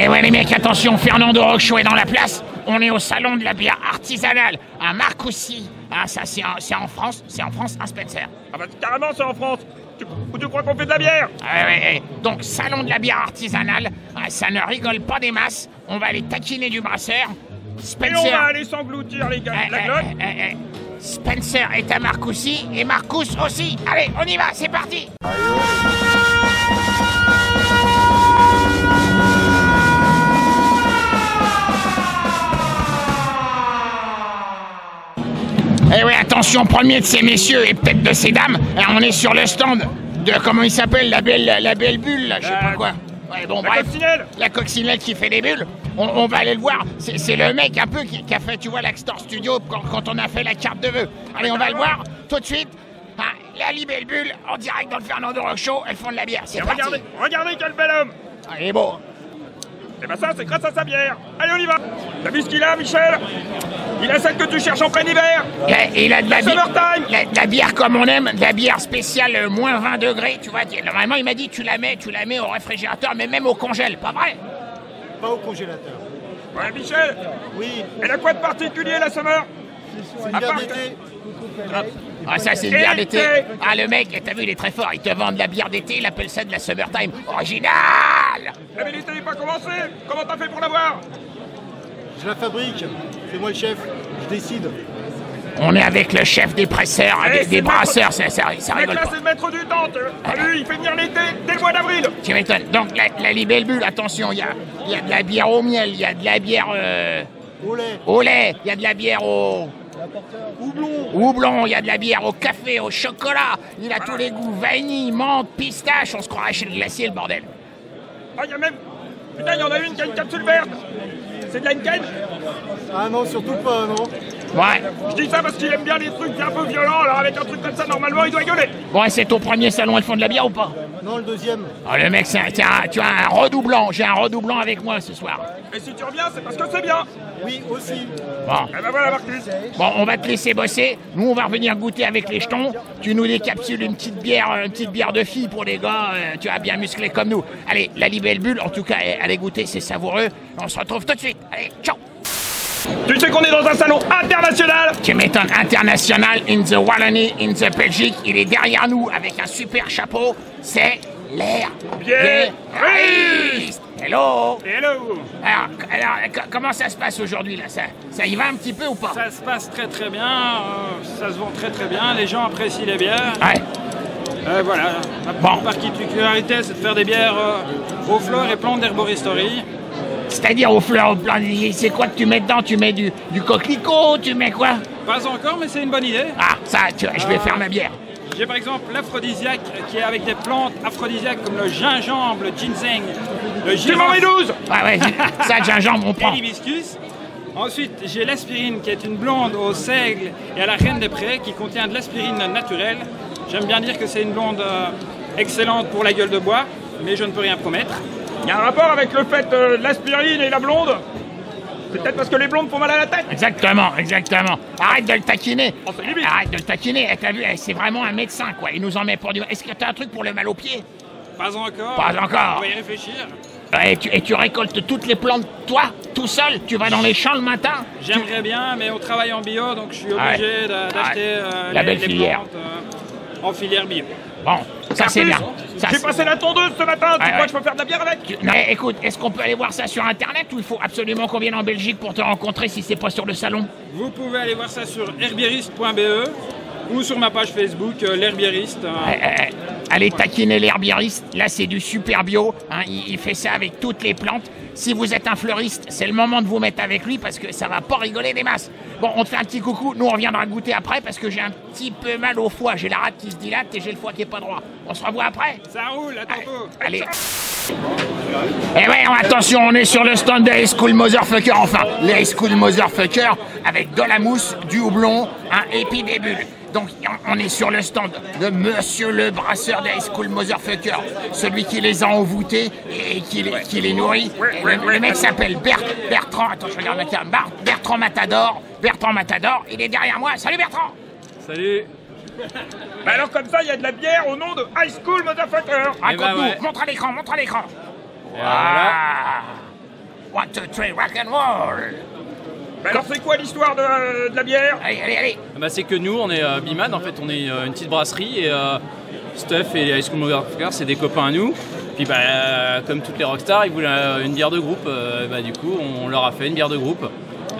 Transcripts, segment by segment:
Eh ouais les mecs, attention, Fernando Rocho est dans la place. On est au salon de la bière artisanale à Marcoussis. Ah ça c'est en France, un Spencer. Ah bah carrément c'est en France. Tu crois qu'on fait de la bière? Ouais. Donc salon de la bière artisanale, ça ne rigole pas des masses. On va aller taquiner du brasseur. Et on va aller s'engloutir les gars, la glotte. Spencer est à Marcoussis et Marcous aussi. Allez, on y va, c'est parti. Eh oui, attention, premier de ces messieurs et peut-être de ces dames, on est sur le stand de, comment il s'appelle, la belle bulle, là, je sais pas quoi. Ouais, bon, bref, coccinelle. La coccinelle qui fait des bulles, on va aller le voir. C'est le mec un peu qui a fait, tu vois, l'Axtor Studio quand on a fait la carte de vœux. Allez, on va le voir tout de suite. La Libelle Bulle, en direct dans le Fernando Rocho, elles font de la bière, c'est parti. Regardez quel bel homme. Il est beau. Et ben ça, c'est grâce à sa bière. Allez, on y va. T'as vu ce qu'il a, Michel? Il a celle que tu cherches en plein hiver. Il a de la bière. Summertime. La bière comme on aime, de la bière spéciale moins 20 degrés, tu vois. Normalement, il m'a dit tu la mets au réfrigérateur, mais même au congèle, pas vrai? Pas au congélateur. Ouais, Michel. Oui. Elle a quoi de particulier, la Summer? C'est une bière d'été. Ah, ça, c'est une bière d'été. Ah, le mec, t'as vu, il est très fort. Il te vend de la bière d'été, il appelle ça de la Summertime. Original! Eh mais l'été n'est pas commencé. Comment t'as fait pour l'avoir? Je la fabrique. C'est moi le chef. Je décide. On est avec le chef des presseurs, des brasseurs, ça rigole là, pas. c'est le maître du temps. Lui, il fait venir l'été dès le mois d'avril. Tu m'étonnes. Donc, la Libelle Bulle, attention, il y a de la bière au miel, il y a de la bière au lait, il y a de la bière au houblon, il y a de la bière au café, au chocolat, il a tous les goûts, vanille, menthe, pistache, on se croirait chez le glacier, le bordel. Ah, il y a même... Putain, il y en a une qui a une capsule verte. C'est de la Heineken? Ah non, surtout pas, non. Ouais. Je dis ça parce qu'il aime bien les trucs un peu violents, alors avec un truc comme ça, normalement, il doit gueuler. Bon, et c'est ton premier salon, elles font de la bière ou pas? Non, le deuxième. Oh, le mec, tu as un redoublant, j'ai un redoublant avec moi ce soir. Et si tu reviens, c'est parce que c'est bien. Oui, aussi. Bon. Eh ben voilà, Marcus. Bon, on va te laisser bosser. Nous, on va revenir goûter avec les jetons. Tu nous décapsules une petite bière de fille pour les gars, tu vois, bien musclés comme nous. Allez, la Libelle Bulle, en tout cas, allez goûter, c'est savoureux. On se retrouve tout de suite. Allez, ciao. Tu sais qu'on est dans un salon international. Tu m'étonnes, international, in the Wallonie, in the Belgique. Il est derrière nous avec un super chapeau. C'est l'air biériste. Hello. Hello. Alors, comment ça se passe aujourd'hui là? Ça y va un petit peu ou pas? Ça se passe très très bien, ça se vend très très bien, les gens apprécient les bières. Ouais. Voilà, la particularité c'est de faire des bières aux fleurs et plantes d'herboristerie. C'est-à-dire aux fleurs, aux plantes, c'est quoi que tu mets dedans? Tu mets du coquelicot, tu mets quoi? Pas encore, mais c'est une bonne idée. Ah, ça, tu vois, je vais faire ma bière. J'ai par exemple l'aphrodisiaque qui est avec des plantes aphrodisiaques comme le gingembre, le ginseng, le girofle. Ouais, ça, le gingembre, on prend. Et l'hibiscus. Ensuite, j'ai l'aspirine qui est une blonde au seigle et à la reine des prés qui contient de l'aspirine naturelle. J'aime bien dire que c'est une blonde excellente pour la gueule de bois, mais je ne peux rien promettre. Il y a un rapport avec le fait de l'aspirine et la blonde? C'est peut-être parce que les blondes font mal à la tête? Exactement. Arrête de le taquiner. Oh, c'est limite. Arrête de le taquiner. T'as vu, c'est vraiment un médecin, quoi. Il nous en met pour du... Est-ce que t'as un truc pour le mal aux pieds? Pas encore. Pas encore. On va y réfléchir. Et tu récoltes toutes les plantes, toi, tout seul? Tu vas dans les champs le matin? J'aimerais bien, mais on travaille en bio, donc je suis obligé d'acheter la belle les filière. plantes en filière bio. Bon, ça c'est bien. J'ai passé la tondeuse ce matin, tu crois que je peux faire de la bière avec? Non, écoute, est-ce qu'on peut aller voir ça sur internet ou il faut absolument qu'on vienne en Belgique pour te rencontrer si c'est pas sur le salon? Vous pouvez aller voir ça sur herbieriste.be ou sur ma page Facebook, l'herbiériste. Allez taquiner l'herbiériste, là c'est du super bio, hein, il fait ça avec toutes les plantes. Si vous êtes un fleuriste, c'est le moment de vous mettre avec lui parce que ça va pas rigoler des masses. Bon, on te fait un petit coucou, nous on reviendra goûter après parce que j'ai un petit peu mal au foie, j'ai la rate qui se dilate et j'ai le foie qui est pas droit. On se revoit après? Ça roule, à tantôt. Allez. Et ouais, attention, on est sur le stand de High School Motherfucker, enfin, les High School Motherfucker avec de la mousse, du houblon, et puis des bulles. Donc on est sur le stand de Monsieur le brasseur des High School Motherfucker, celui qui les a envoûtés et qui les nourrit. Le mec s'appelle Bertrand, attends je regarde la caméra, Bertrand Matador, il est derrière moi. Salut Bertrand. Salut. Bah alors comme ça, il y a de la bière au nom de High School Motherfucker. Raconte-nous, ouais. montre à l'écran. Voilà. 2, 3, rock and roll. Bah alors c'est quoi l'histoire de la bière? Allez. Bah, c'est que nous, on est Bimad, en fait, on est une petite brasserie et Steph et les High School Motherfuckers, c'est des copains à nous. Puis bah, comme toutes les rockstars, ils voulaient une bière de groupe. Bah, du coup, on leur a fait une bière de groupe.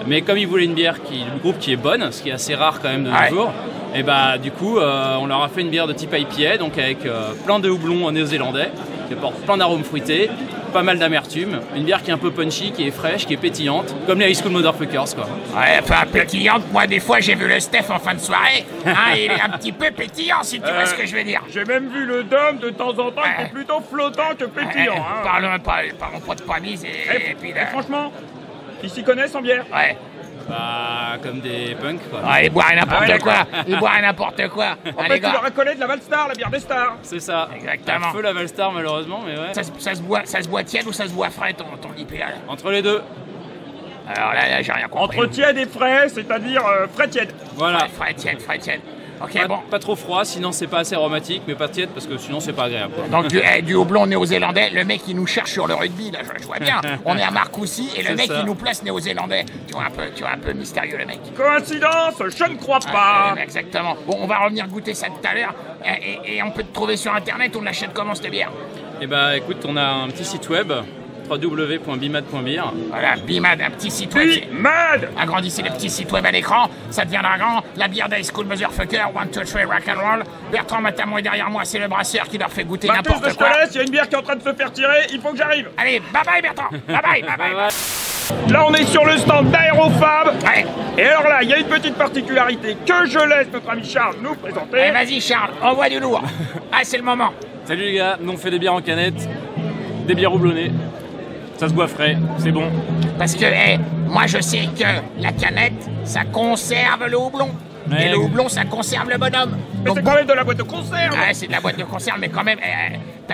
Mais comme ils voulaient une bière le groupe qui est bonne, ce qui est assez rare quand même de nos jours, et bah du coup, on leur a fait une bière de type IPA, donc avec plein de houblons néo-zélandais, qui apporte plein d'arômes fruités, pas mal d'amertume, une bière qui est un peu punchy, qui est fraîche, qui est pétillante, comme les High School Motherfuckers, quoi. Ouais, enfin pétillante, moi des fois j'ai vu le Steph en fin de soirée, hein, il est un petit peu pétillant si tu vois ce que je veux dire. J'ai même vu le Dom de temps en temps qui est plutôt flottant que pétillant. Hein. Parlons pas de pamise et puis là... franchement, ils s'y connaissent en bière. Ouais. Bah, comme des punks, quoi. Ouais, ils boivent n'importe quoi. Ils boivent n'importe quoi. En fait, tu leur as collé de la Valstar, la bière des stars. C'est ça. Exactement. Un feu la Valstar, malheureusement, mais ouais. Ça se boit tiède ou ça se boit frais ton IPA là? Entre les deux. Alors là j'ai rien compris. Entre tiède et frais, c'est-à-dire frais tiède. Voilà. Frais tiède. Ok, Pas, bon. pas trop froid, sinon c'est pas assez aromatique, mais pas tiède parce que sinon c'est pas agréable, quoi. Donc du houblon néo-zélandais, le mec il nous cherche sur le rugby, là, je vois bien. On est à Marcoussis et le C'est mec ça. il nous place néo-zélandais. Tu vois un peu mystérieux le mec. Coïncidence, je ne crois pas. Exactement. Bon, on va revenir goûter ça tout à l'heure. Et on peut te trouver sur internet, on l'achète comment cette bière? Et bah écoute, on a un petit site web, www.bimad.beer. Voilà, Bimad, un petit site web. Bimad. Agrandissez le petit site web à l'écran, ça deviendra grand. La bière d'High School Motherfucker, 1, 2, 3, rock and roll. Bertrand Matamon est derrière moi, c'est le brasseur qui leur fait goûter Marcus, n'importe je te quoi. laisse, il y a une bière qui est en train de se faire tirer, il faut que j'arrive. Allez, bye bye Bertrand, bye bye. Là, on est sur le stand d'Aérofab. Ouais. Et alors là, il y a une petite particularité que je laisse notre ami Charles nous présenter. Allez, vas-y Charles, envoie du lourd. Ah, c'est le moment. Salut les gars, nous on fait des bières en canette, des bières houblonnées. Ça se boit frais, c'est bon. Parce que, moi je sais que la canette, ça conserve le houblon. Ouais. Et le houblon, ça conserve le bonhomme. Mais Donc, c'est quand même de la boîte de conserve. ouais, c'est de la boîte de conserve, mais quand même.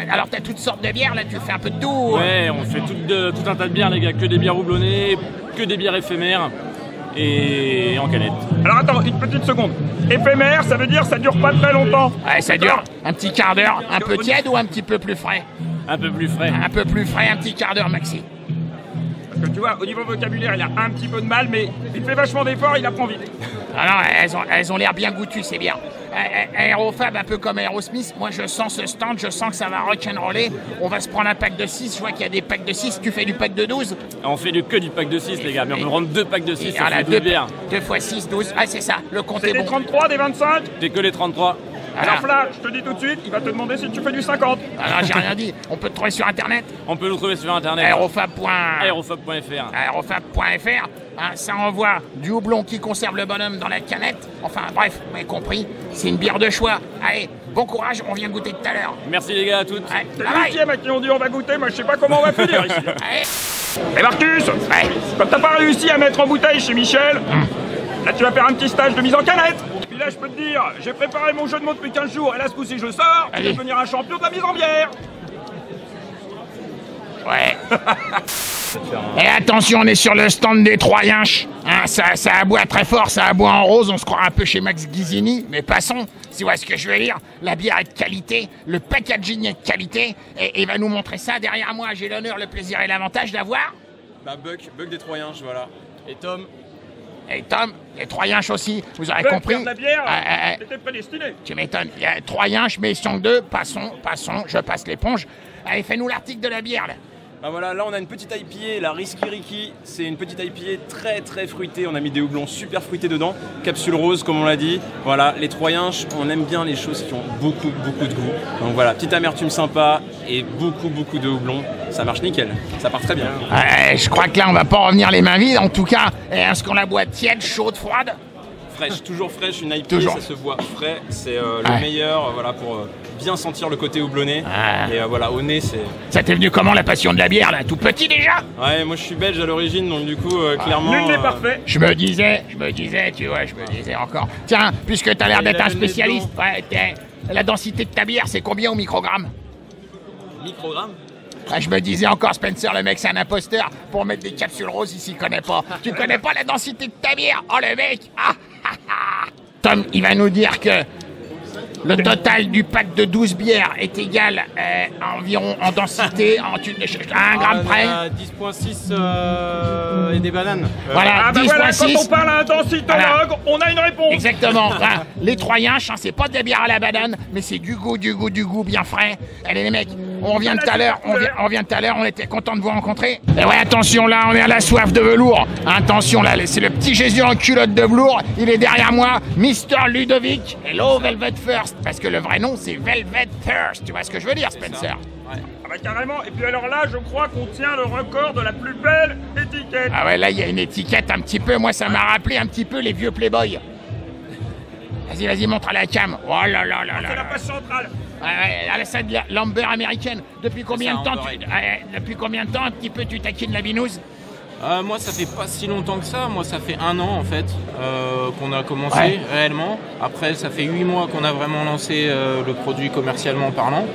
Alors, t'as toutes sortes de bières, là, tu fais un peu de tout. Ouais, on fait tout un tas de bières les gars, que des bières houblonnées, que des bières éphémères et en canette. Alors attends, une petite seconde. Éphémère, ça veut dire ça dure pas très longtemps. Ouais, ça dure un petit quart d'heure, un peu tiède ou un petit peu plus frais? Un peu plus frais. Un peu plus frais, un petit quart d'heure maxi. Parce que tu vois, au niveau vocabulaire, il a un petit peu de mal, mais il fait vachement d'efforts, il apprend vite. Alors, elles ont l'air bien goûtues, c'est bien. Aérofab, un peu comme Aerosmith, moi je sens ce stand, je sens que ça va rock'n'roller. On va se prendre un pack de 6, je vois qu'il y a des packs de 6, tu fais du pack de 12? On fait que du pack de 6 les gars, mais on peut prendre 2 packs de 6, ça Voilà, fait 2 bières. 2 x 6, 12. Ah, c'est ça, le compte C'est est des bon. 33, des 25. T'es que les 33. Alors là, je te dis tout de suite, il va te demander si tu fais du 50. Alors, j'ai rien dit. On peut te trouver sur internet. On peut nous trouver sur internet. Aérofab.fr. Aérofab.fr. Hein, ça envoie du houblon qui conserve le bonhomme dans la canette. Enfin, bref, vous m'avez compris. C'est une bière de choix. Allez, bon courage, on vient goûter tout à l'heure. Merci les gars à toutes. Ouais, C'est bye le bye. 8e à qui on dit on va goûter, moi je sais pas comment on va finir ici. Allez. Et Marcus, Ouais. comme t'as pas réussi à mettre en bouteille chez Michel, là tu vas faire un petit stage de mise en canette. Puis là je peux te dire, j'ai préparé mon jeu de mots depuis 15 jours et là ce coup-ci je sors, je vais Allez. devenir un champion de la mise en bière. Ouais. Et attention, on est sur le stand des Troyens. Hein, ça aboie très fort, ça aboie en rose. On se croit un peu chez Max Ghisini, mais passons. Si vous voyez ce que je veux dire, la bière est de qualité, le packaging est de qualité, et il va nous montrer ça derrière moi. J'ai l'honneur, le plaisir et l'avantage d'avoir. Bah Buck des Troyens, voilà. Et Tom. Et Tom, les Troyens aussi, vous aurez Buck, compris. faire de la bière, Ah, t'étais prédestiné. tu m'étonnes. Il y a Troyens, je mets sur 2, passons, je passe l'éponge. Allez, fais-nous l'article de la bière, là. Bah voilà, là on a une petite IPA, la Risky Ricky. C'est une petite IPA très fruitée. On a mis des houblons super fruités dedans. Capsule rose, comme on l'a dit. Voilà, les Troyens, on aime bien les choses qui ont beaucoup de goût. Donc voilà, petite amertume sympa et beaucoup de houblons. Ça marche nickel, ça part très bien. Je crois que là, on va pas revenir les mains vides. En tout cas, est-ce qu'on la boit tiède, chaude, froide? Fraîche, toujours fraîche, une IPA, Toujours. ça se boit frais. C'est le Ouais. meilleur, voilà, pour bien sentir le côté houblonné. Et voilà, au nez, c'est... Ça t'est venu comment, la passion de la bière, là? Tout petit, déjà? Ouais, moi je suis belge à l'origine, donc du coup, clairement... Nul n'est parfait. Je me disais, tu vois, je me disais encore. Tiens, puisque t'as l'air d'être un spécialiste, ouais, la densité de ta bière, c'est combien au microgramme? Microgramme. Ah, je me disais encore, Spencer, le mec, c'est un imposteur. Pour mettre des capsules roses, il s'y connaît pas. Tu connais pas la densité de ta bière? Oh, le mec! Ah, ah, ah. Tom, il va nous dire que Le total du pack de 12 bières est égal à environ en densité, à 1 gramme près. 10,6 et des bananes. Voilà, Ah bah voilà, quand 10,6. on parle à un densitologue, Voilà. on a une réponse. Exactement. Voilà. Les Troyens, c'est pas de la bière à la banane, mais c'est du goût bien frais. Allez les mecs, on vient de tout à l'heure, on était content de vous rencontrer. Et ouais, attention là, on est à la soif de velours. Attention là, c'est le petit Jésus en culotte de velours. Il est derrière moi, Mr. Ludovic. Hello Velvet First, parce que le vrai nom c'est Velvet Thirst. Tu vois ce que je veux dire, Spencer? Ah bah carrément, et puis alors là, je crois qu'on tient le record de la plus belle étiquette. Ah ouais, là il y a une étiquette un petit peu, moi ça m'a rappelé un petit peu les vieux Playboy. Vas-y, montre à la cam. Oh là là là là. C'est la là. page centrale. Ouais, c'est de l'amber américaine. Depuis combien de ça, temps Amber depuis combien de temps un petit peu tu taquines la binouse? Moi, ça fait pas si longtemps que ça. Moi, ça fait 1 an en fait qu'on a commencé Ouais. réellement. Après, ça fait 8 mois qu'on a vraiment lancé le produit commercialement parlant.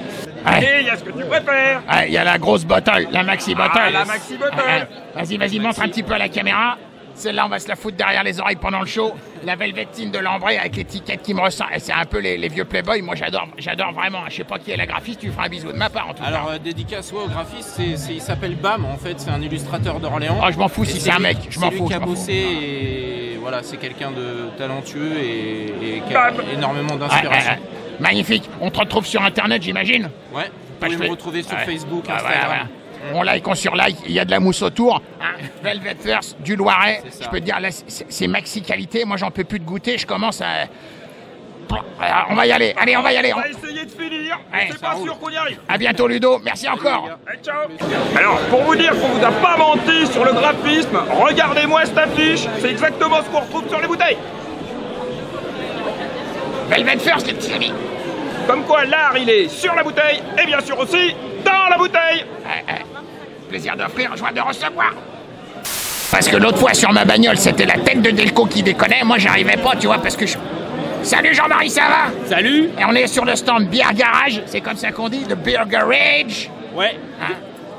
Ouais. Et il y a ce que tu préfères. Ouais, il y a la grosse bottle, la maxi bottle. la maxi bottle. Vas-y, montre un petit peu à la caméra. Celle-là, on va se la foutre derrière les oreilles pendant le show. La velvetine de Lambray avec l'étiquette qui me ressemble. C'est un peu les vieux Playboy. Moi, j'adore vraiment. Je sais pas qui est la graphiste, tu lui feras un bisou de ma part en tout cas. Alors, dédicace au graphiste, il s'appelle Bam en fait. C'est un illustrateur d'Orléans. Oh, je m'en fous Et si c'est un lui- mec. Je m'en C'est lui fous. qui je a m'en fous. bossé et voilà, c'est quelqu'un de talentueux et qui a Bam. énormément Ouais, d'inspiration. Magnifique. On te retrouve sur Internet, j'imagine. Ouais. Pas Vous de pouvez me fait. retrouver sur Ouais. Facebook, Ah, Instagram. voilà. On like, on surlike, il y a de la mousse autour. Hein. Velvet First, du Loiret. C'est ça. Je peux te dire, là, c'est maxi qualité. Moi, j'en peux plus de goûter. Je commence à. Alors, on va y aller. Allez, on va y aller. On va essayer de finir, mais Ouais, c'est ça pas roule. sûr qu'on y arrive. À bientôt, Ludo. Merci encore. Allez, ciao. Alors, pour vous dire qu'on vous a pas menti sur le graphisme, regardez-moi cette affiche. C'est exactement ce qu'on retrouve sur les bouteilles. Velvet First, les petits amis. Comme quoi l'art, il est sur la bouteille et bien sûr aussi dans la bouteille. Plaisir d'offrir, joie de recevoir. Parce que l'autre fois sur ma bagnole, c'était la tête de Delco qui déconnait. Moi, j'arrivais pas, tu vois, parce que je. Salut Jean-Marie, ça va? Salut. Et on est sur le stand Beer Garage, c'est comme ça qu'on dit, le Beer Garage. Ouais. Hein?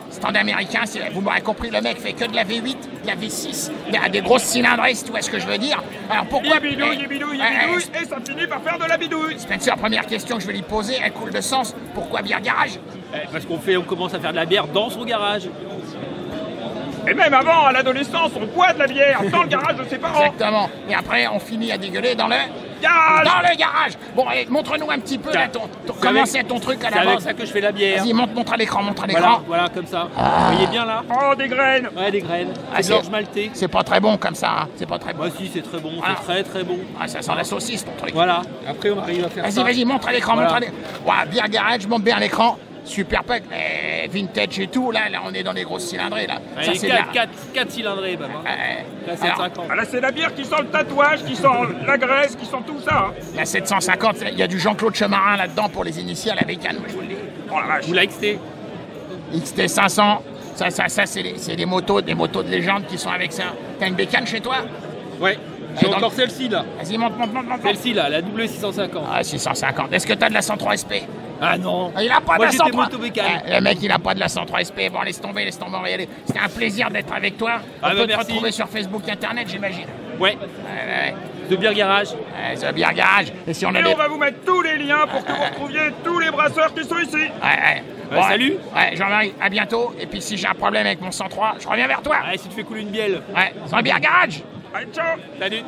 Stand américain, vous m'aurez compris, le mec fait que de la V8, de la V6, il a des grosses cylindrées, si tu vois ce que je veux dire. Alors pourquoi... Il bidouille, il bidouille, il bidouille, et ça finit par faire de la bidouille. Spencer, première question que je vais lui poser, elle coule de sens. Pourquoi Beer Garage? Parce on commence à faire de la bière dans son garage. Et même avant, à l'adolescence, on boit de la bière dans le garage de ses parents. Exactement. Et après, on finit à dégueuler dans le... Garage. Dans le garage. Bon, allez, montre-nous un petit peu là, comment c'est ton truc à C'est la avec base. ça que je fais la bière. Vas-y, montre à l'écran, montre à Voilà, l'écran. voilà, comme ça. Vous voyez bien là? Oh, des graines. Ouais, des graines. Ah, C'est de l'orge maltée. C'est pas très bon comme ça, hein. C'est pas très bon. Moi si, c'est très bon, Voilà. c'est très très bon. Ah, ça sent la saucisse, ton truc. Voilà. Après, on arrive à faire ça. Vas-y, montre à l'écran, Voilà. montre à l'écran. Ouais, Beer Garage, monte bien à l'écran. Super pack, vintage et tout. Là, on est dans les grosses cylindrées, là. Ça, Allez, c'est de la- 4 cylindrés, même. Hein. La alors, 750. Ah, là, c'est la bière qui sent le tatouage, qui sent la graisse, qui sent tout ça. Hein. la 750, il y a du Jean-Claude Chemarin là-dedans pour les initiales avec Anne, moi, je vous le dis. Oh la vache. Vous la XT. XT 500, ça c'est des motos de légende qui sont avec ça. T'as une bécane chez toi? Ouais. J'ai dans encore le- celle-ci là. Vas-y, monte. Celle-ci là, la W650. Ah, 650. Est-ce que t'as de la 103 SP? Ah non. Il a pas Moi, de la j'étais 103. moto-bécane. Le mec, il a pas de la 103 SP. Bon, laisse tomber, on va y aller. C'était un plaisir d'être avec toi. On Ah, peut bah, te merci. retrouver sur Facebook, Internet, j'imagine. Ouais. Ouais. De bière garage. The Beer Garage. Et si on a Et des... on va vous mettre tous les liens pour que vous retrouviez tous les brasseurs qui sont ici. Ouais. Salut. Ouais, Jean-Marie, à bientôt. Et puis si j'ai un problème avec mon 103, je reviens vers toi. Allez, si tu fais couler une bielle. Ouais, The Beer Garage. Allez, ciao. Salut.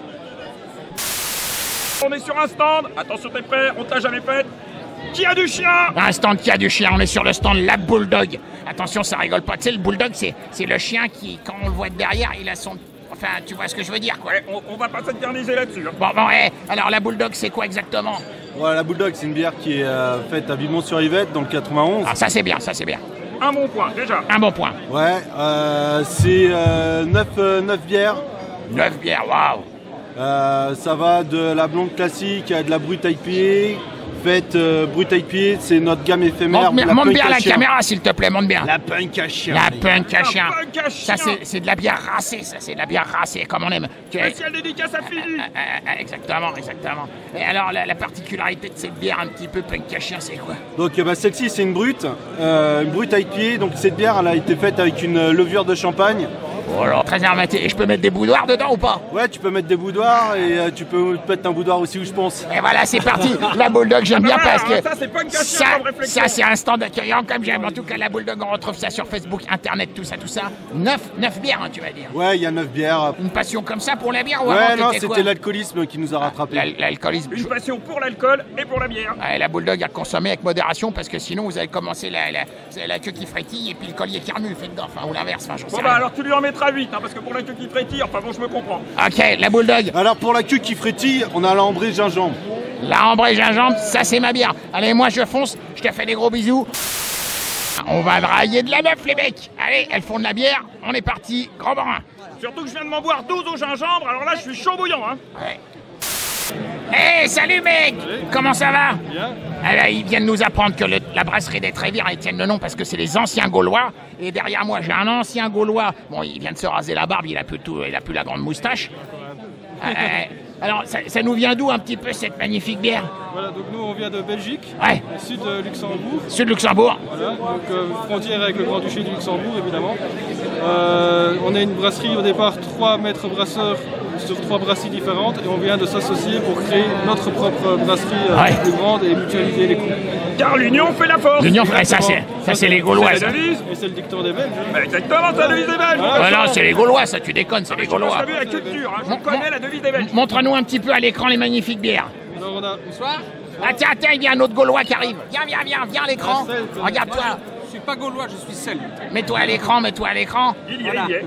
On est sur un stand. Attention, t'es prêt? On t'a jamais fait. Qui a du chien? Un stand qui a du chien, on est sur le stand La Bulldog. Attention, ça rigole pas. Tu sais, le Bulldog, c'est le chien qui, quand on le voit de derrière, il a son... Enfin, tu vois ce que je veux dire, quoi. Ouais, on va pas s'éterniser là-dessus. Hein. Bon, alors la Bulldog, c'est quoi exactement? Voilà, la Bulldog, c'est une bière qui est faite à Villemont-sur-Yvette, dans le 91. Ah, ça c'est bien, ça c'est bien. Un bon point, déjà. Un bon point. Ouais, c'est 9 bières. 9 bières, waouh. Ça va de la blonde classique à de la brute IPA. Faite brute IPA, c'est notre gamme éphémère. Monte bien à la chien. caméra, s'il te plaît, monte bien. La punk à chien. La punk à chien. punk à Ça, chien. c'est de la bière racée, ça, c'est de la bière racée, comme on aime. Spécial dédicace à Philly. Exactement. Et alors, la particularité de cette bière un petit peu punk à chien, c'est quoi? Donc celle-ci, c'est une brute IPA. Donc cette bière, elle a été faite avec une levure de champagne Voilà, préservatif. Et je peux mettre des boudoirs dedans ou pas? Ouais, tu peux mettre des boudoirs et tu peux mettre un boudoir aussi où je pense. Et voilà, c'est parti. La Bulldog, j'aime bien parce que Ça, c'est pas une question comme réflexion. ça c'est un stand accueillant comme j'aime. En tout cas, la Bulldog, on retrouve ça sur Facebook, Internet, tout ça. 9 bières, hein, tu vas dire. Ouais, il y a 9 bières. Une passion comme ça pour la bière ou Ouais, avant, non, t'étais quoi? c'était l'alcoolisme qui nous a rattrapés. L'alcoolisme. Une passion pour l'alcool et pour la bière. Ouais, la Bulldog a consommé avec modération parce que sinon vous allez commencer la queue qui frétille et puis le collier qui remue, faites gaffe, hein, ou l'inverse, enfin j'en sais Bon rien. bah alors tu lui en mettras 8, hein, parce que pour la queue qui frétille, enfin bon, je me comprends. Ok, la Bulldog, Alors pour la queue qui frétille, on a l'ambré gingembre. la ambre et gingembre, ça c'est ma bière. Allez, moi je fonce, je te fais des gros bisous. On va drailler de la meuf les mecs. Allez, elles font de la bière, on est parti, grand barin. Surtout que je viens de m'en boire 12 au gingembre, alors là je suis chaud bouillant, hein. Ouais. Hey, salut mec! Comment ça va? Bien. Alors, ils viennent nous apprendre que la brasserie des Trévires, ils tiennent le nom parce que c'est les anciens Gaulois. Et derrière moi, j'ai un ancien Gaulois. Bon, il vient de se raser la barbe, il a plus la grande moustache. Alors, ça nous vient d'où un petit peu cette magnifique bière? Voilà, donc nous on vient de Belgique, Ouais, sud de Luxembourg, Sud Luxembourg. voilà, donc frontière avec le Grand-Duché du Luxembourg évidemment. On est une brasserie au départ 3 maîtres brasseurs sur 3 brasseries différentes et on vient de s'associer pour créer notre propre brasserie Ouais. plus grande et mutualiser les coûts. Car l'union fait la force. L'Union, ça c'est les Gaulois. C'est Ça. la devise. Et c'est le dicton des Belges. Bah, exactement, c'est la devise des Belges. Ouais, non, c'est les Gaulois, ça, tu déconnes, c'est les J'ai Gaulois. vu la culture, hein. Je Mon- connais la devise des Belges. Montre-nous un petit peu à l'écran les magnifiques bières. Alors on a Ah tiens, il y a un autre Gaulois qui arrive. Viens à l'écran. Regarde-toi. Je suis pas gaulois, je suis seul. Mets-toi à l'écran. Il y est.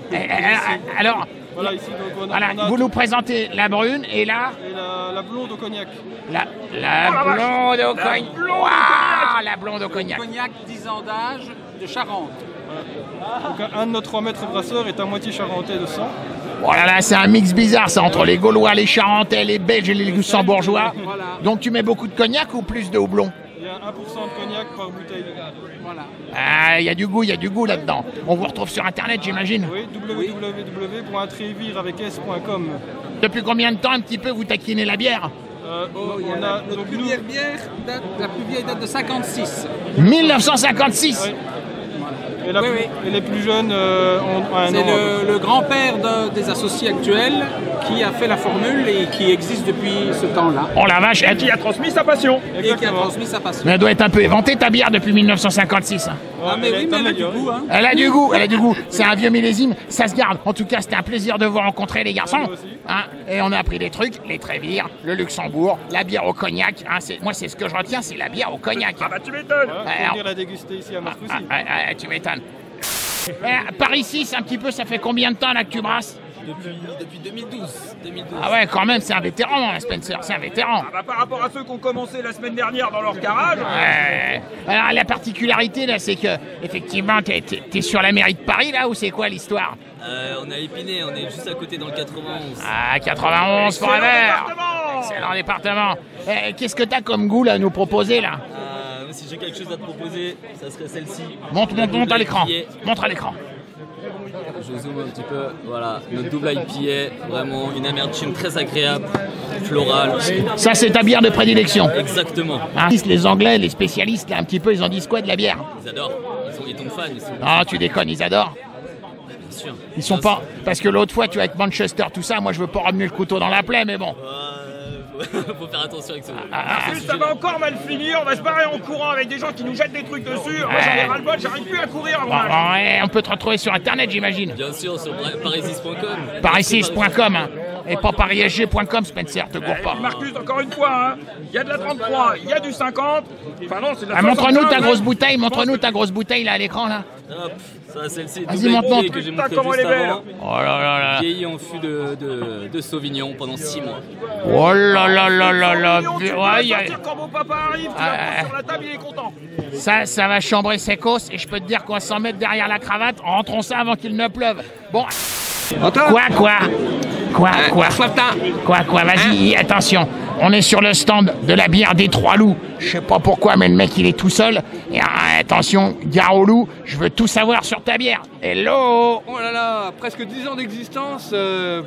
Alors, voilà ici donc on a, voilà, on a vous nous présentez la brune et là, et la blonde au cognac. la Oh la vache. blonde au La cognac. blonde au Waouh, la blonde au cognac. Cognac, 10 ans d'âge, de Charente. Donc un de nos 3 maîtres brasseurs est à moitié charentais de sang. Oh là là, c'est un mix bizarre ça entre les Gaulois, les Charentais, les Belges et les Luxembourgeois. Voilà. Donc tu mets beaucoup de cognac ou plus de houblon? Il y a 1% de cognac par bouteille. Voilà. Ah, il y a du goût là-dedans. On vous retrouve sur internet, j'imagine. Oui, www.atrévire avec s.com. Depuis combien de temps un petit peu vous taquinez la bière? On a Notre donc plus nous, vieille bière, la plus vieille date de 56. 1956. Oui. et, la Oui, plus- oui. et les plus jeunes ont un C'est an. le grand-père des associés actuels qui a fait la formule et qui existe depuis ce temps-là. Oh la vache, Qui a transmis sa passion. Et qui a Exactement. transmis sa passion. elle doit être un peu éventée ta bière depuis 1956. Ah mais Elle oui, est mais elle a du améliorée. goût, hein. Elle a du goût. C'est un vieux millésime, ça se garde. En tout cas, c'était un plaisir de vous rencontrer, les garçons. moi aussi. Hein, et on a appris des trucs, les Trévires, le Luxembourg, la bière au cognac. Hein, moi, c'est ce que je retiens, c'est la bière au cognac. Ah bah tu m'étonnes. Voilà, Ouais, faut alors- venir la déguster ici à Marcoussis. Tu m'étonnes. Par ici, c'est un petit peu, ça fait combien de temps là que tu brasses? Depuis 2012. Ah ouais, quand même, c'est un vétéran, hein, Spencer, c'est un vétéran. Ah bah par rapport à ceux qui ont commencé la semaine dernière dans leur garage. Ouais. Alors la particularité là, c'est que effectivement, t'es sur la mairie de Paris là, ou c'est quoi l'histoire? On a Épinay, on est juste à côté dans le 91. Ah, 91 forever. département. Excellent département. Qu'est-ce que t'as comme goût là à nous proposer là? Si j'ai quelque chose à te proposer, ça serait celle-ci. Montre à l'écran. IPA. Montre à l'écran. Je zoome un petit peu. Voilà, notre double IPA, vraiment une amertume très agréable, florale. Ça, c'est ta bière de prédilection. Exactement. Hein, les Anglais, les spécialistes, là, un petit peu, ils en disent quoi de la bière? Ils adorent. Ils tombent fans. Ils sont Ah, tu déconnes, ils adorent. bien sûr. Ils sont pas. Parce que l'autre fois, tu vois, avec Manchester, tout ça, moi, je veux pas ramener le couteau dans la plaie, mais bon. Faut faire attention avec ce. Plus ça va encore mal finir, on va se barrer en courant avec des gens qui nous jettent des trucs dessus. Moi j'en ai ras le bol, j'arrive plus à courir à mon âge. Bon, ouais, on peut te retrouver sur internet, j'imagine. Bien sûr, sur parisis.com. Paris6.com, hein. Et pas parisSG.com, Spencer, te gourre pas. Marcus, encore une fois, hein, il y a de la 33, il y a du 50. Enfin non, c'est de la Ah, montre-nous 75, ta grosse ouais. bouteille, montre-nous ta grosse bouteille là à l'écran là. Hop, ça, celle-ci. Vas-y, double montre-moi. IPA que j'ai Putain, montré comment juste elle est belle. avant. Oh là là là. Vieilli en fût de Sauvignon pendant 6 mois. Oh là là là là là. Tu peux Ouais, la sortir quand mon papa arrive, tu la poses sur la table, il est content. ça va chambrer ses cosses et je peux te dire qu'on va s'en mettre derrière la cravate. Rentrons ça avant qu'il ne pleuve. Bon. Quoi, vas-y, attention. On est sur le stand de la bière des Trois Loups. Je sais pas pourquoi, mais le mec, il est tout seul. Et attention, gare au loup, je veux tout savoir sur ta bière. Hello. Oh là là, presque 10 ans d'existence, un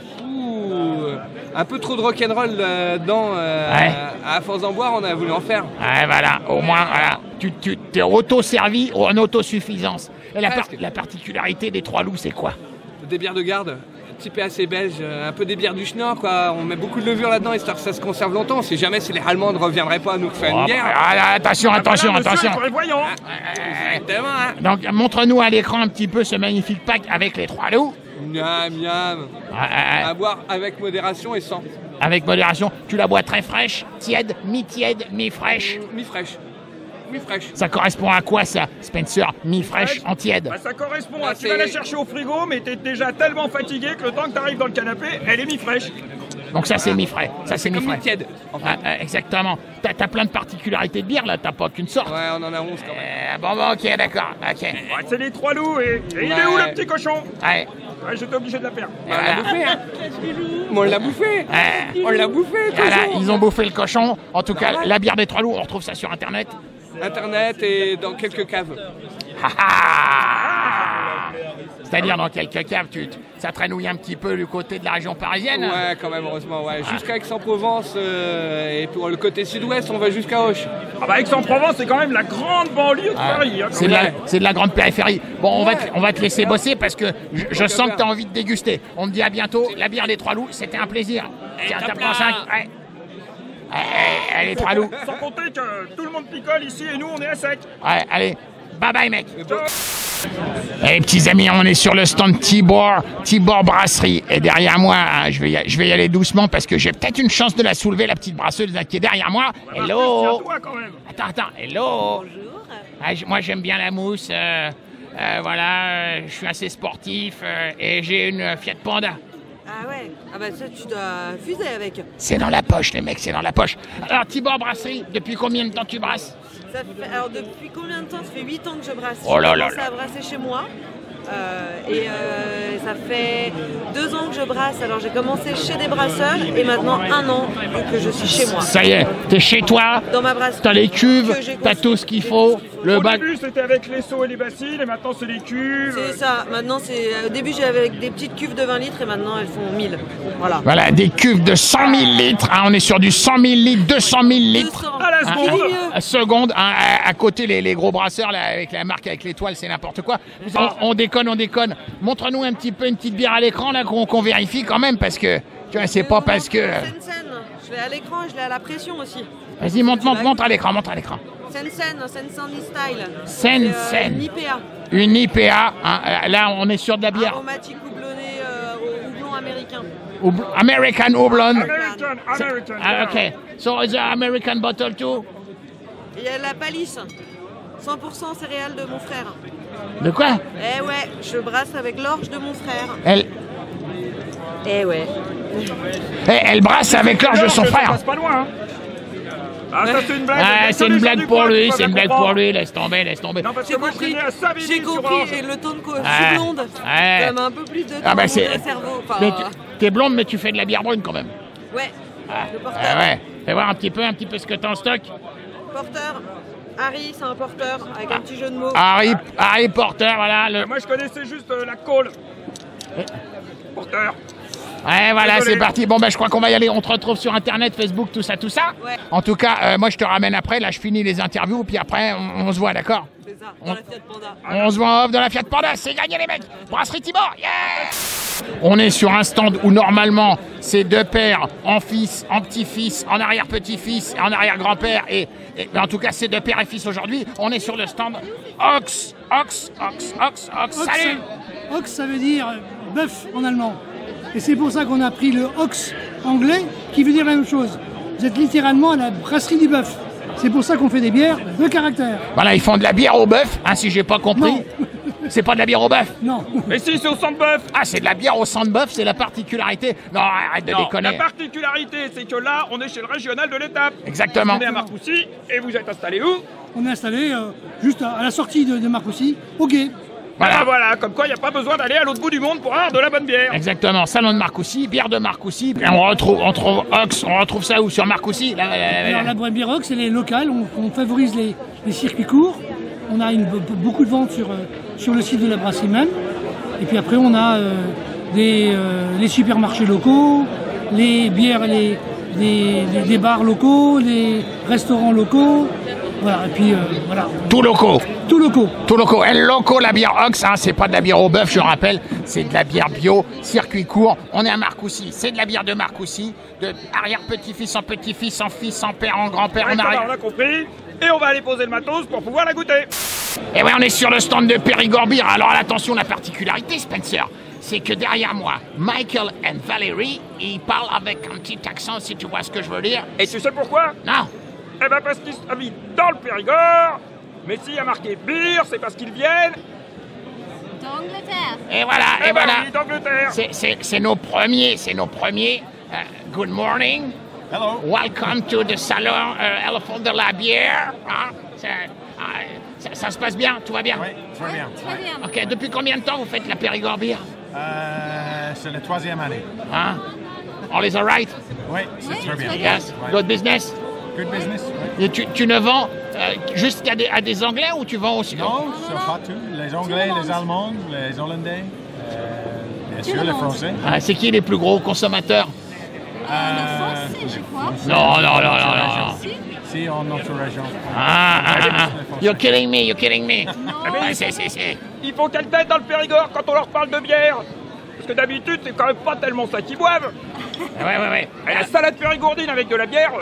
peu trop de rock'n'roll dedans, Ouais. à force d'en boire, on a voulu en faire. Ouais, voilà, au moins, voilà. Tu t'es auto-servi en autosuffisance. Et Presque. la particularité des Trois Loups, c'est quoi? des bières de garde, typées assez belges, un peu des bières du Schnorr, quoi. On met beaucoup de levure là-dedans, histoire que ça se conserve longtemps. On sait jamais si les Allemands ne reviendraient pas à nous faire une bière. Attention, attention, attention. Exactement, hein. Donc, montre-nous à l'écran un petit peu ce magnifique pack avec les 3 loups. Miam, miam. À boire avec modération et sans. Avec modération. Tu la bois très fraîche, tiède, mi-fraîche. Mi-fraîche. Mi-fraîche. Ça correspond à quoi ça, Spencer? Mi-fraîche en tiède. Bah, ça correspond à tu vas la chercher au frigo, mais t'es déjà tellement fatigué que le temps que t'arrives dans le canapé, elle est mi-fraîche. Donc ça c'est mi-frais, ça c'est mi-frais. tiède. En fait. Exactement. T'as plein de particularités de bière là, t'as pas qu'une sorte. Ouais, on en a 11 quand même. Bon, ok, d'accord, ok. Ouais, c'est les 3 loups et il est où le petit cochon? Ouais. Ouais, j'étais obligé de la faire. On l'a bouffé, hein. On l'a bouffé. On l'a bouffé, voilà, ils ont bouffé le cochon. En tout cas, la bière des 3 loups, on retrouve ça sur Internet. Internet et dans quelques caves. C'est-à-dire dans quelques caves, ça traînouille un petit peu du côté de la région parisienne. Ouais, quand même, heureusement, ouais. Jusqu'à Aix-en-Provence et pour le côté sud-ouest, on va jusqu'à Auch. Ah bah Aix-en-Provence, c'est quand même la grande banlieue de Paris. Hein, c'est de la grande périphérie. Bon, on va te laisser bosser parce que je sens que tu as envie de déguster. On te dit à bientôt. La bière des 3 loups, c'était un plaisir. Tiens, t'as pris 5. Ouais. Allez, 3 loups. Sans compter que tout le monde picole ici et nous, on est à sec. Ouais, allez. Bye bye, mec. Eh petits amis, on est sur le stand Tibor Brasserie. Et derrière moi, je vais y aller doucement parce que j'ai peut-être une chance de la soulever, la petite brasseuse qui est derrière moi. Hello. Attends, hello. Bonjour. Moi j'aime bien la mousse. Voilà, je suis assez sportif et j'ai une Fiat Panda. Ah ouais, ah bah ça tu dois fuser avec. C'est dans la poche les mecs, c'est dans la poche. Alors Tibor Brasserie, depuis combien de temps tu brasses? Alors depuis combien de temps? Ça fait 8 ans que je brasse. Oh là là. J'ai commencé à brasser chez moi. Ça fait 2 ans que je brasse. Alors j'ai commencé chez des brasseurs et maintenant 1 an que je suis chez moi. Ça y est, t'es chez toi, dans ma brasserie, t'as les cuves, t'as tout ce qu'il faut. Au début c'était avec les seaux et les bassines et maintenant c'est les cuves. C'est ça, maintenant au début j'avais avec des petites cuves de 20 litres et maintenant elles font 1000. Voilà. Voilà, des cuves de 100 000 litres, hein, on est sur du 100 000 litres, 200 000 litres. 200. À la seconde. Seconde, hein, à côté les gros brasseurs là, avec la marque avec l'étoile, c'est n'importe quoi. On déconne. Montre-nous un petit peu une petite bière à l'écran là qu'on vérifie quand même parce que tu vois c'est pas parce que. Sensen, je l'ai à l'écran, je l'ai à la pression aussi. Vas-y montre à l'écran, Sensen style. Sensen. Une IPA. Une IPA, hein, là on est sur de la bière. Aromatique houblonné au houblon américain. American houblon. American. Ah, ok. So is the American bottle too? Il y a la palisse. 100% céréales de mon frère. De quoi? Eh ouais, je brasse avec l'orge de mon frère. Eh ouais. Elle brasse avec l'orge de son frère. Ça passe pas loin. Hein. Ah, ça c'est une blague. Ah, c'est une blague pour lui, laisse tomber. Non, parce que moi, j'ai compris, et le temps de je suis blonde. Ça m'a un peu plus de temps dans le cerveau. Enfin, t'es blonde, mais tu fais de la bière brune quand même. Ouais. Le porteur. Ouais. Fais voir un petit peu ce que t'as en stock. Porteur. Harry, c'est un porteur, avec un petit jeu de mots. Harry Porter, voilà. Moi, je connaissais juste la colle. Porteur. Ouais, voilà, c'est parti. Bon, je crois qu'on va y aller. On te retrouve sur Internet, Facebook, tout ça. Ouais. En tout cas, moi, je te ramène après. Là, je finis les interviews, puis après, on se voit, d'accord? C'est ça, dans la Fiat Panda. On se voit en off dans la Fiat Panda. C'est gagné, les mecs. Brasserie Tibor, yeah! On est sur un stand où, normalement, c'est 2 pères en fils, en petit-fils, en arrière-petit-fils, en arrière-grand-père. Mais en tout cas, c'est 2 pères et fils aujourd'hui. On est sur le stand Ox. Salut! Ox, ça veut dire bœuf en allemand. Et c'est pour ça qu'on a pris le Ox anglais qui veut dire la même chose. Vous êtes littéralement à la brasserie du bœuf. C'est pour ça qu'on fait des bières de caractère. Voilà, ils font de la bière au bœuf, hein, si j'ai pas compris. Non. C'est pas de la bière au bœuf? Non. Mais si, c'est au sang de bœuf. Ah, c'est de la bière au sang de bœuf, c'est la particularité. Non, arrête de déconner. La particularité, c'est que là, on est chez le régional de l'étape. Exactement. On est à Marcoussis, et vous êtes installé où? On est installé juste à la sortie de Marcoussis, au Gué. Voilà, comme quoi il n'y a pas besoin d'aller à l'autre bout du monde pour avoir de la bonne bière. Exactement, salon de Marcoussis, bière de Marcoussis. Et on retrouve Ox, on retrouve ça où? Sur Marcoussis? Alors la bière Ox, elle est locale, on favorise les circuits courts. On a beaucoup de ventes sur le site de la brasserie même. Et puis après on a les supermarchés locaux, les bières, des bars locaux, les restaurants locaux. Voilà, et puis voilà. Tout locaux. Tout locaux. Tout locaux. Et loco, la bière Ox, hein, c'est pas de la bière au bœuf, je rappelle, c'est de la bière bio, circuit court. On est à Marcoussis, c'est de la bière de Marcoussis, de arrière-petit-fils en petit-fils, en fils, en père, en grand-père. Ouais, on a compris. Et on va aller poser le matos pour pouvoir la goûter. Et ouais, on est sur le stand de Périgord Beer. Alors attention, la particularité, Spencer, c'est que derrière moi, Michael et Valérie, ils parlent avec un petit accent, si tu vois ce que je veux dire. Et tu sais pourquoi? Non. Eh ben parce qu'ils habitent dans le Périgord. Mais s'il y a marqué beer, c'est parce qu'ils viennent d'Angleterre. Et voilà, et voilà. Oui, d'Angleterre. C'est nos premiers, good morning. Hello. Welcome to the salon Elephant de la bière. Hein? Ça se passe bien, tout va bien? Oui, très bien. Très bien. Ok, depuis combien de temps vous faites la Périgord Beer? C'est la 3e année. Hein? All is alright? Oui, c'est très bien. Yes, good business? Good business, oui. Et tu ne vends juste à des Anglais ou tu vends aussi? Non, c'est pas tout. Les Anglais, les Allemands, les Hollandais, bien sûr les Français. Ah, c'est qui les plus gros consommateurs? Le Français, je crois. Non. Si, en notre région. You're killing me. Il faut qu'elles t'aident dans le Périgord quand on leur parle de bière. Parce que d'habitude, c'est quand même pas tellement ça qu'ils boivent. Ouais. Et la salade périgourdine avec de la bière.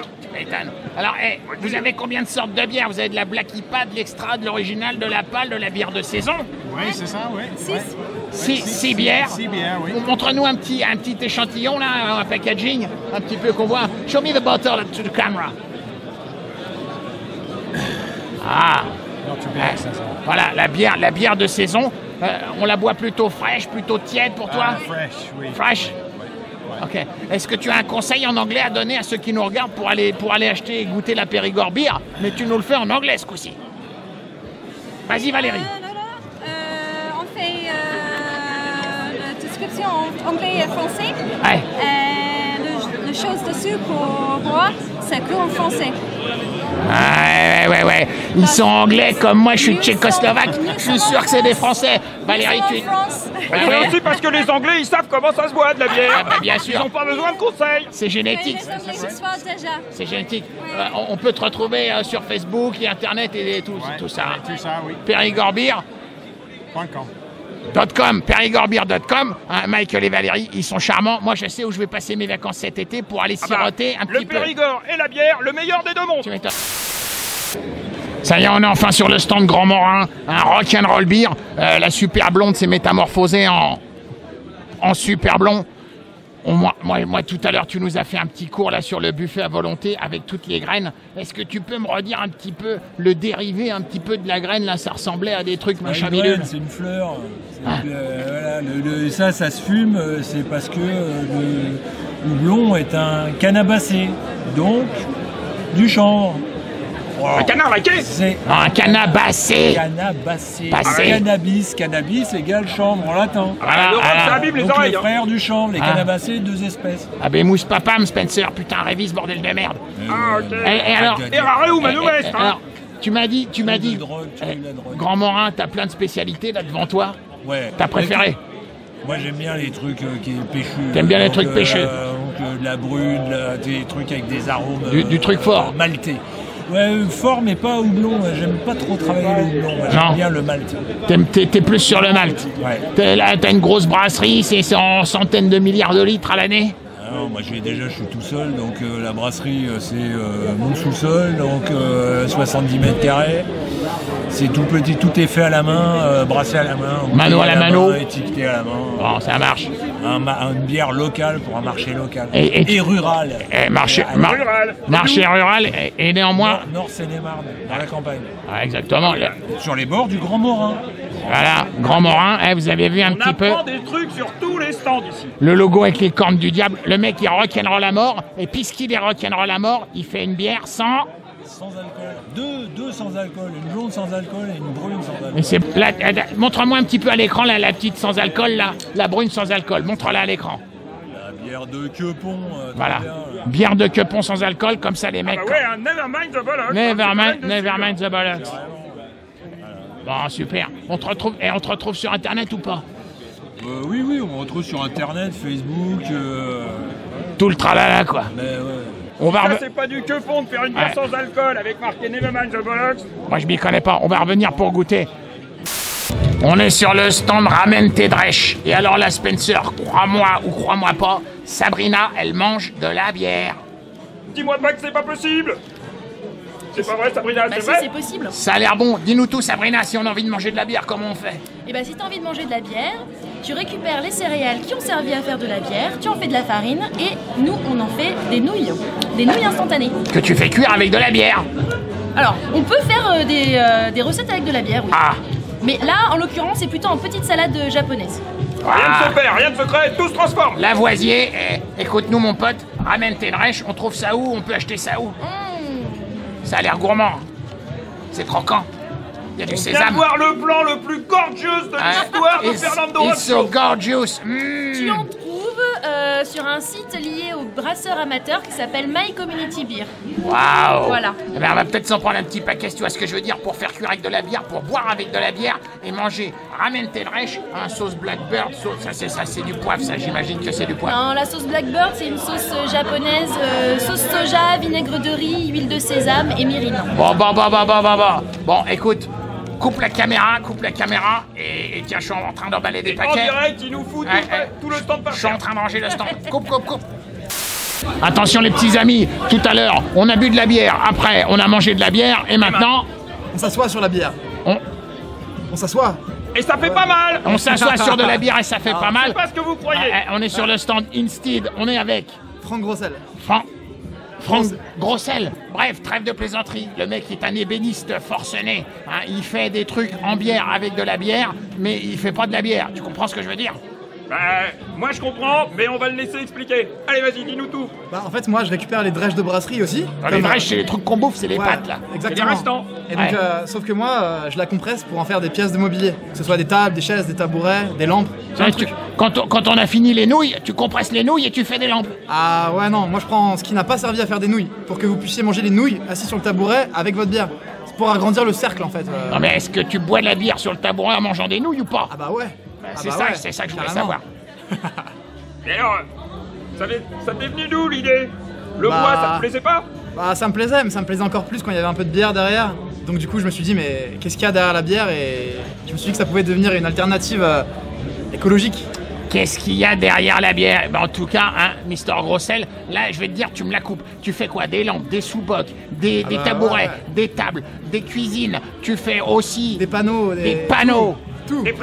Alors, vous avez combien de sortes de bières? Vous avez de la Black IPA, de l'extra, de l'original, de la pâle, de la bière de saison? Oui, c'est ça, oui. 6 bières. 6 bières, oui. Montre-nous un petit échantillon, là, un packaging, un petit peu qu'on voit. Show me the bottle to the camera. Voilà, la bière de saison. On la boit plutôt fraîche, plutôt tiède pour toi? Fresh, oui. Fresh? Ok. Est-ce que tu as un conseil en anglais à donner à ceux qui nous regardent pour aller acheter et goûter la Périgord Beer? Mais tu nous le fais en anglais ce coup-ci. Vas-y Valérie. On fait la description en anglais et français. Ouais. La chose dessus pour boire, c'est que en français. Ouais. Ils sont anglais comme moi, je suis tchécoslovaque. Je suis sûr que c'est des Français. Valérie, tu... C'est aussi parce que les Anglais, ils savent comment ça se boit de la bière. Bien sûr. Ils n'ont pas besoin de conseils. C'est génétique. C'est génétique. On peut te retrouver sur Facebook et Internet et tout ça. Tout ça, oui. Périgord Beer. .com, périgordbeer.com, hein, Michael et Valérie, ils sont charmants. Moi, je sais où je vais passer mes vacances cet été pour aller siroter un petit peu. Le Périgord et la bière, le meilleur des deux mondes. Tu m'étonnes. Ça y est, on est enfin sur le stand Grand Morin, un rock'n'roll beer. La super blonde s'est métamorphosée en super blond. Moi, tout à l'heure, tu nous as fait un petit cours là sur le buffet à volonté avec toutes les graines. Est-ce que tu peux me redire un petit peu le dérivé un petit peu de la graine? Là, ça ressemblait à des trucs machin bidule. C'est une fleur. Voilà, ça se fume. C'est parce que le houblon est un cannabacé, donc du chanvre. Un canard laqué? Un cannabacé. Cannabis égale chanvre en latin. Ça abîme les oreilles. Les frères du chanvre, les cannabacés, 2 espèces. Ah ben mousse papam, Spencer, putain, révise, bordel de merde. Ok. Et alors, Errare ou Manouest, hein. Alors, tu m'as dit, Grand Morin, t'as plein de spécialités là devant toi. Ouais. T'as préféré? Moi j'aime bien les trucs qui est péchus. T'aimes bien les trucs péchus? De la brune, des trucs avec des arômes. Du truc fort. Maltais. Ouais, fort mais pas houblon. J'aime pas trop travailler le houblon. J'aime bien le malt. T'es plus sur le malt. Ouais. T'as une grosse brasserie, c'est en centaines de milliards de litres à l'année. Non, moi je suis tout seul, donc la brasserie c'est mon sous-sol, donc 70 mètres carrés. C'est tout petit, tout est fait à la main, brassé à la main. Mano à la mano. Étiqueté à la main. Bon, ça marche. Une bière locale pour un marché local. Et rural. Marché rural et néanmoins... Nord Seine-et-Marne, dans la campagne. Ah, exactement. Sur les bords du Grand Morin. Voilà, Grand Morin, vous avez vu un petit peu... On apprend des trucs sur tous les stands ici. Le logo avec les cornes du diable, le mec il rock'n'roll à mort, et puisqu'il est rock'n'roll à mort, il fait une bière sans alcool. Deux sans alcool, une blonde sans alcool et une brune sans alcool. Montre-moi un petit peu à l'écran la petite sans alcool, là, la brune sans alcool, montre-la à l'écran. La bière de Quepon. Voilà, bière de Quepon sans alcool, comme ça les mecs... un Nevermind the Bollocks. Nevermind the Bollocks. Bon, super. On te retrouve sur Internet ou pas? Oui, on me retrouve sur Internet, Facebook... Tout le tralala, quoi. Mais ouais. Ça, c'est pas du que fond de faire une bière sans alcool avec marqué Never mind the bollocks. Moi, je m'y connais pas. On va revenir pour goûter. On est sur le stand Ramène tes drèches. Et alors là, Spencer, crois-moi ou crois-moi pas, Sabrina, elle mange de la bière. Dis-moi pas que c'est pas possible. C'est pas vrai, Sabrina, c'est vrai? C'est possible. Ça a l'air bon. Dis-nous tout, Sabrina, si on a envie de manger de la bière, comment on fait? Et bah si t'as envie de manger de la bière, tu récupères les céréales qui ont servi à faire de la bière, tu en fais de la farine et nous on en fait des nouilles instantanées. Que tu fais cuire avec de la bière. Alors, on peut faire des recettes avec de la bière, oui. Ah. Mais là, en l'occurrence, c'est plutôt en petite salade japonaise. Rien ne se perd, rien ne se crée, tout se transforme. Lavoisier, écoute-nous mon pote, Ramène tes drèches, on trouve ça où? On peut acheter ça où? Ça a l'air gourmand. C'est croquant. Il y a du On vient sésame. de voir le plan le plus gorgeous de l'histoire de Fernando It's so Rossi. gorgeous. Tu en trouves sur un site lié aux brasseurs amateurs qui s'appelle My Community Beer. Waouh. Voilà. Eh ben, on va peut-être s'en prendre un petit paquet, si tu vois ce que je veux dire, pour faire cuire avec de la bière, pour boire avec de la bière et manger. Ramène tes drèches, un sauce Blackbird, ça c'est du poivre, ça j'imagine que c'est du poivre. Non, la sauce Blackbird, c'est une sauce japonaise, sauce soja, vinaigre de riz, huile de sésame et mirin. Bon, écoute, coupe la caméra, et tiens, je suis en train d'emballer des En paquets. direct, il nous fout tout le stand par Je suis en train de ranger le stand. Coupe. Attention les petits amis, tout à l'heure, on a bu de la bière, après on a mangé de la bière, et maintenant... On s'assoit sur la bière. On s'assoit. Et ça fait pas mal. On s'assoit sur de la bière et ça fait pas mal. C'est pas ce que vous croyez. On est sur le stand Instead, on est avec... Franck Grossel. Franck Grossel. Bref, trêve de plaisanterie. Le mec est un ébéniste forcené. Hein, il fait des trucs en bière avec de la bière, mais il fait pas de la bière. Tu comprends ce que je veux dire? Moi je comprends, mais on va le laisser expliquer. Allez, vas-y, dis-nous tout. Bah en fait, moi je récupère les drèches de brasserie aussi. Les drèches, c'est les trucs qu'on bouffe, c'est les pâtes là. Exactement. Et les restants. Et donc, sauf que moi, je la compresse pour en faire des pièces de mobilier. Que ce soit des tables, des chaises, des tabourets, des lampes. Quand on a fini les nouilles, tu compresses les nouilles et tu fais des lampes. Ah ouais, non, moi je prends ce qui n'a pas servi à faire des nouilles. Pour que vous puissiez manger les nouilles assis sur le tabouret avec votre bière. C'est pour agrandir le cercle en fait. Non mais est-ce que tu bois de la bière sur le tabouret en mangeant des nouilles ou pas? Ah bah ouais. C'est ça que je voulais savoir. Et alors, ça t'est venu d'où l'idée? Le bois, ça te plaisait pas? Bah ça me plaisait, mais ça me plaisait encore plus quand il y avait un peu de bière derrière. Donc du coup je me suis dit mais qu'est-ce qu'il y a derrière la bière, et je me suis dit que ça pouvait devenir une alternative écologique. Qu'est-ce qu'il y a derrière la bière? En tout cas, hein, Mister Grossel, là je vais te dire, tu me la coupes. Tu fais quoi? Des lampes, des sous-bocs, des tabourets, des tables, des cuisines. Tu fais aussi... Des panneaux. Des panneaux. Tout. Des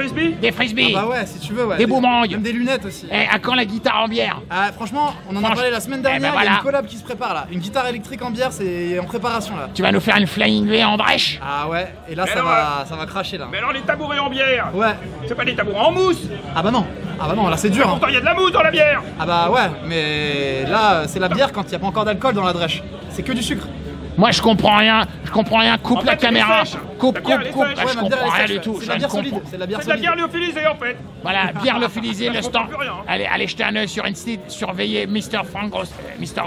frisbees? Ah bah ouais, si tu veux, ouais. Des boomerangs. Même des lunettes aussi. Et à quand la guitare en bière? Ah, franchement, on en a parlé la semaine dernière, il y a une collab qui se prépare là. Une guitare électrique en bière, c'est en préparation là. Tu vas nous faire une Flying V en drèche? Ah ouais, et là ça va cracher là. Mais alors les tabourets en bière? Ouais. C'est pas des tabourets en mousse? Ah bah non, là c'est dur. Pourtant il y a de la mousse dans la bière. Ah bah ouais, mais là c'est la bière quand il n'y a pas encore d'alcool dans la drèche. C'est que du sucre. Moi je comprends rien, coupe la caméra, coupe, bière, je ouais, comprends rien du tout. C'est de la bière solide, c'est de la bière C'est de la solide. bière lyophilisée en fait. Voilà, bière lyophilisée, le stand. plus rien, hein. Allez jeter un œil sur Instead, surveillez Mister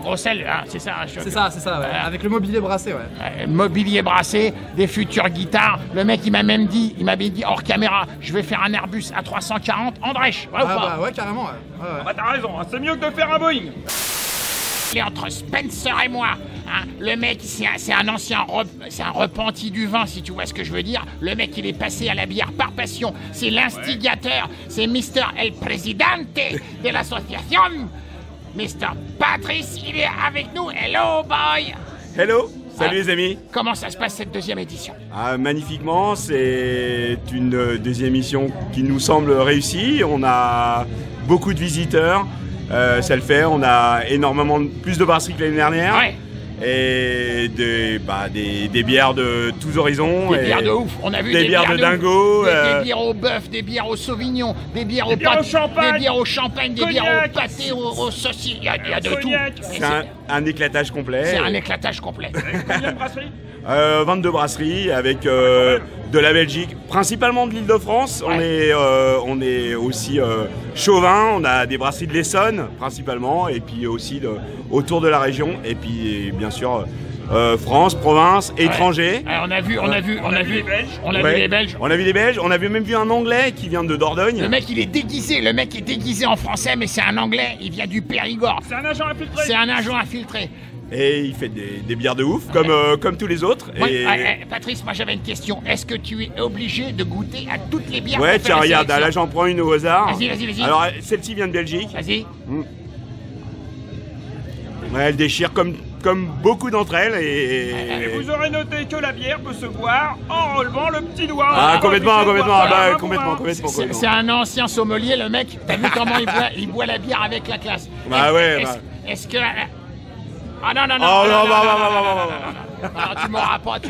Grossel, hein, c'est ça. C'est ça, ouais. Avec le mobilier brassé, ouais. Mobilier brassé, des futures guitares. Le mec il m'avait dit hors caméra, je vais faire un Airbus à 340 en drèche. Ouais, ou pas? Bah ouais, carrément, ouais. Bah t'as raison, hein, c'est mieux que de faire un Boeing. Et entre Spencer et moi, hein, le mec c'est un ancien c'est un repenti du vin, si tu vois ce que je veux dire. Le mec il est passé à la bière par passion, c'est l'instigateur, c'est Mister El Presidente de l'association. Mister Patrice, il est avec nous. Hello boy. Hello, salut les amis. Comment ça se passe cette deuxième édition? Magnifiquement, c'est une deuxième édition qui nous semble réussie. On a beaucoup de visiteurs. Ça le fait, on a énormément plus de brasseries que l'année dernière. Ouais. Et des bières de tous horizons. Des bières de ouf, on a vu des bières de dingo. Des bières au bœuf, des bières au sauvignon, des bières au champagne, des bières au champagne, des bières au pâté, au saucisses, il y a de tout. C'est un éclatage complet. C'est un éclatage complet. Combien de brasseries? 22 brasseries avec de la Belgique, principalement de l'Île-de-France. Ouais. On est aussi chauvin, on a des brasseries de l'Essonne principalement, et puis aussi autour de la région, et puis bien sûr France, province, étrangers. On a vu les Belges. On a vu les Belges. On a même vu un Anglais qui vient de Dordogne. Le mec il est déguisé en français, mais c'est un Anglais, il vient du Périgord. C'est un agent infiltré. C'est un agent infiltré. Et il fait des bières de ouf, comme tous les autres. Et... Patrice, moi j'avais une question. Est-ce que tu es obligé de goûter à toutes les bières? Ouais, tiens, regarde, là j'en prends une au hasard. Vas-y. Alors, celle-ci vient de Belgique. Vas-y. Ouais, elle déchire comme beaucoup d'entre elles. Et vous aurez noté que la bière peut se boire en relevant le petit doigt. Ah, complètement. C'est un ancien sommelier, le mec. T'as vu comment il boit la bière avec la classe? Bah ouais. Est-ce que... Ah non. Tu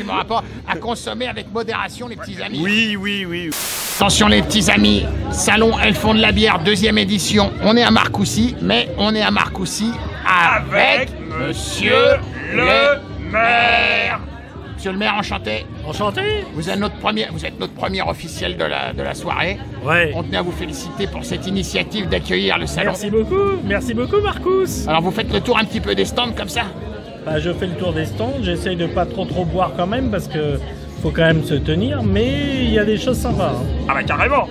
m'auras pas à consommer avec modération, les petits amis. Oui. Attention les petits amis, Salon Elles font de la bière, 2e édition. On est à Marcoussis, mais on est à Marcoussis avec Monsieur le maire. Monsieur le maire, enchanté. Enchanté. Vous êtes notre premier officiel de la soirée. Ouais. On tenait à vous féliciter pour cette initiative d'accueillir le salon. Merci beaucoup Marcus. Alors vous faites le tour un petit peu des stands comme ça? Bah, je fais le tour des stands, j'essaye de pas trop boire quand même parce que faut quand même se tenir, mais il y a des choses sympas. Ah bah carrément.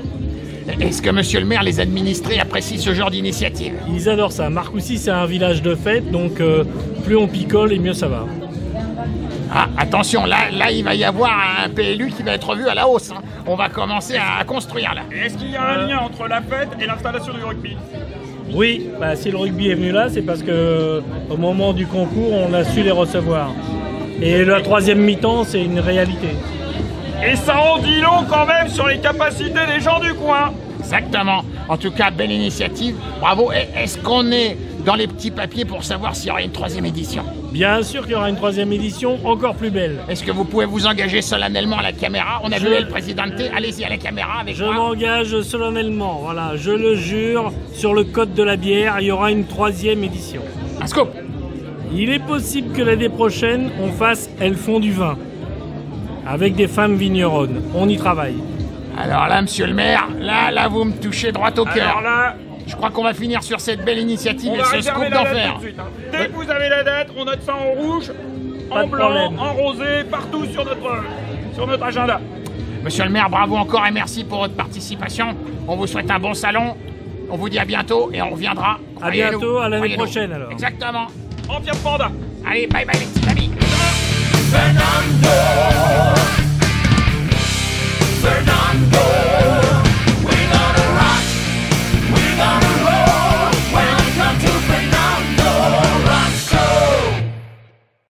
Est-ce que monsieur le maire, les administrés apprécient ce genre d'initiative? Ils adorent ça. Marcoussis, c'est un village de fête, donc plus on picole et mieux ça va. Ah, attention, là, il va y avoir un PLU qui va être revu à la hausse. Hein. On va commencer à construire, là. Est-ce qu'il y a un lien entre la fête et l'installation du rugby? Oui, bah, si le rugby est venu là, c'est parce que au moment du concours, on a su les recevoir. Et la 3e mi-temps, c'est une réalité. Et ça en dit long quand même sur les capacités des gens du coin. Exactement. En tout cas, belle initiative. Bravo. Est-ce qu'on est dans les petits papiers pour savoir s'il y aura une 3e édition? Bien sûr qu'il y aura une 3e édition encore plus belle. Est-ce que vous pouvez vous engager solennellement à la caméra? On a vu le président. Allez-y à la caméra avec moi. Je m'engage solennellement. Voilà, je le jure, sur le code de la bière, il y aura une 3e édition. Un scoop. Il est possible que l'année prochaine, on fasse Elles font du vin. Avec des femmes vigneronnes. On y travaille. Alors là, monsieur le maire, là, vous me touchez droit au cœur. Alors là, je crois qu'on va finir sur cette belle initiative et ce scoop d'enfer. Dès que vous avez la date, on note ça en rouge, en blanc, en rosé, partout sur notre agenda. Monsieur le maire, bravo encore et merci pour votre participation. On vous souhaite un bon salon. On vous dit à bientôt et on reviendra. À bientôt, à l'année prochaine alors. Exactement. En Pierre Panda. Allez, bye bye les petits amis. Fernando.